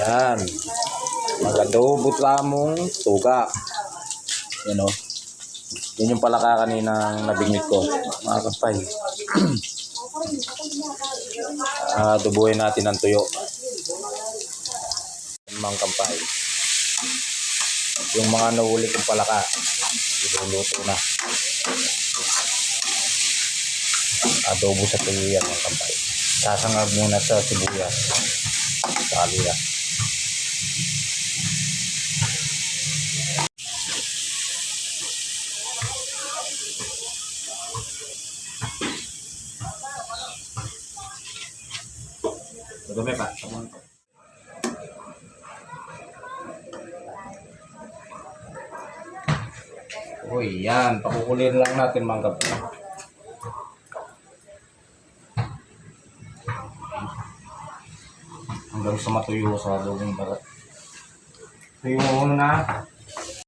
Yan. Mag-adobo tamong tuga. Yan o. Yan yung palaka kaninang nabignit ko. Mga kampay. Adobuhin natin ang tuyo. Mga kampay. Yung mga nahuli kong palaka. Iluluto na. Adobo sa tuyo yan mga kampay. Sasangag muna sa sibuyas. Sali yan. Dumi pa. Uy, yan. Pakukulin lang natin mga kampay. Hanggang sa matuyo sa adobong balat. Ito yung una na